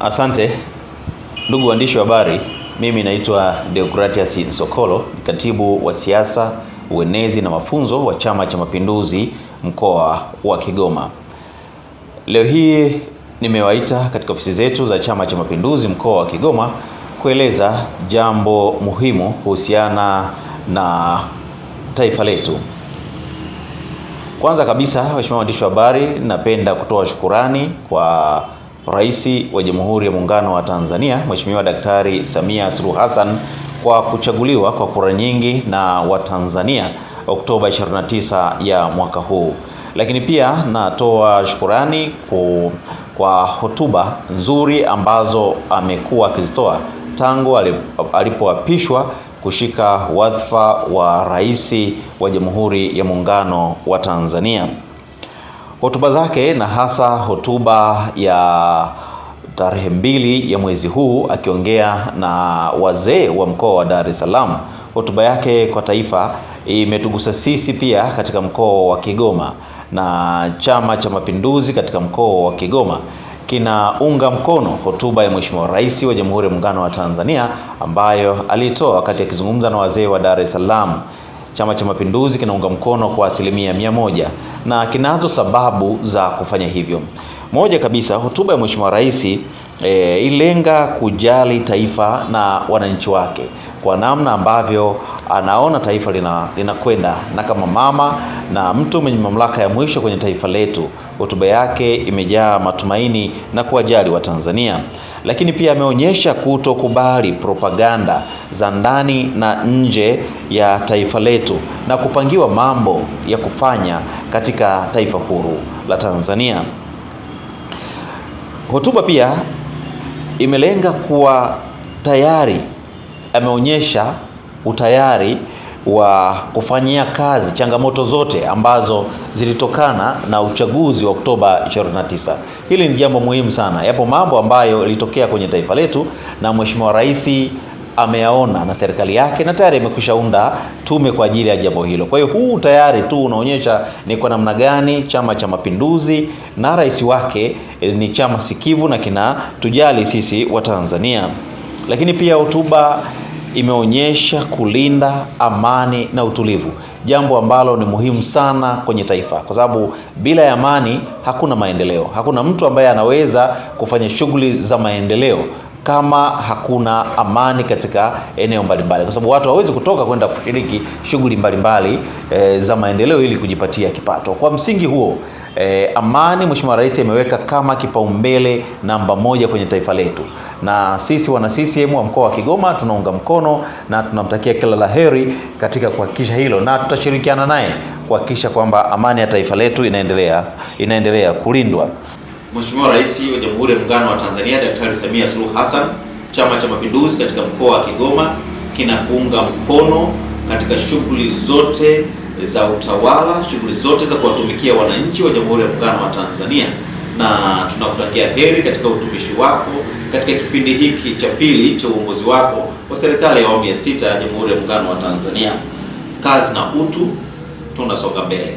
Asante ndugu waandishi wa habari, mimi naitwa Deogratias Nsokolo, katibu wa siasa, uenezi na mafunzo wa Chama cha Mapinduzi mkoa wa Kigoma. Leo hii nimewaita katika ofisi zetu za Chama cha Mapinduzi mkoa wa Kigoma kueleza jambo muhimu kuhusiana na taifa letu. Kwanza kabisa, waheshimiwa waandishi wa habari, napenda kutoa shukurani kwa Rais wa Jamhuri ya Muungano wa Tanzania, Mheshimiwa Daktari Samia Suluhu Hassan kwa kuchaguliwa kwa kura nyingi na Watanzania Oktoba 29 ya mwaka huu. Lakini pia natoa shukurani kwa hotuba nzuri ambazo amekuwa akizitoa tangu alipoapishwa kushika wadhifa wa Rais wa Jamhuri ya Muungano wa Tanzania. Hotuba zake na hasa hotuba ya tarehe 2 ya mwezi huu akiongea na wazee wa mkoa wa Dar es Salaam, hotuba yake kwa taifa imetugusa sisi pia katika mkoa wa Kigoma, na Chama cha Mapinduzi katika mkoa wa Kigoma kinaunga mkono hotuba ya Mheshimiwa Rais wa Jamhuri ya Muungano wa Tanzania ambayo alitoa wakati akizungumza na wazee wa Dar es Salaam. Chama cha Mapinduzi kinaunga mkono kwa 100% na kinazo sababu za kufanya hivyo. Moja kabisa, hotuba ya Mheshimiwa Rais ilenga kujali taifa na wananchi wake kwa namna ambavyo anaona taifa linakwenda, na kama mama na mtu mwenye mamlaka ya mwisho kwenye taifa letu, hotuba yake imejaa matumaini na kuwajali Watanzania. Lakini pia ameonyesha kutokubali propaganda za ndani na nje ya taifa letu na kupangiwa mambo ya kufanya katika taifa huru la Tanzania. Hotuba pia imelenga kuwa tayari, ameonyesha utayari wa kufanyia kazi changamoto zote ambazo zilitokana na uchaguzi wa Oktoba 29. Hili ni jambo muhimu sana. Yapo mambo ambayo yalitokea kwenye taifa letu na Mheshimiwa Rais ameyaona na serikali yake, na tayari imekwishaunda tume kwa ajili ya jambo hilo. Kwa hiyo huu tayari tu unaonyesha ni kwa namna gani Chama cha Mapinduzi na rais wake ni chama sikivu na kinatujali sisi wa Tanzania. Lakini pia hotuba imeonyesha kulinda amani na utulivu, jambo ambalo ni muhimu sana kwenye taifa, kwa sababu bila ya amani hakuna maendeleo. Hakuna mtu ambaye anaweza kufanya shughuli za maendeleo kama hakuna amani katika eneo mbalimbali, kwa sababu watu hawezi kutoka kwenda kushiriki shughuli mbalimbali za maendeleo ili kujipatia kipato. Kwa msingi huo, amani Mheshimiwa Rais ameweka kama kipaumbele namba 1 kwenye taifa letu, na sisi wana CCM wa mkoa wa Kigoma tunaunga mkono na tunamtakia kila laheri katika kuhakikisha hilo, na tutashirikiana naye kuhakikisha kwamba amani ya taifa letu inaendelea kulindwa. Mheshimiwa Rais wa Jamhuri ya Muungano wa Tanzania Daktari Samia Suluhu Hassan, Chama cha Mapinduzi katika mkoa wa Kigoma kinakuunga mkono katika shughuli zote za utawala, shughuli zote za kuwatumikia wananchi wa Jamhuri ya Muungano wa Tanzania, na tunakutakia heri katika utumishi wako katika kipindi hiki cha pili cha uongozi wako wa serikali ya awamu ya 6 ya Jamhuri ya Muungano wa Tanzania. Kazi na utu, tunasonga mbele.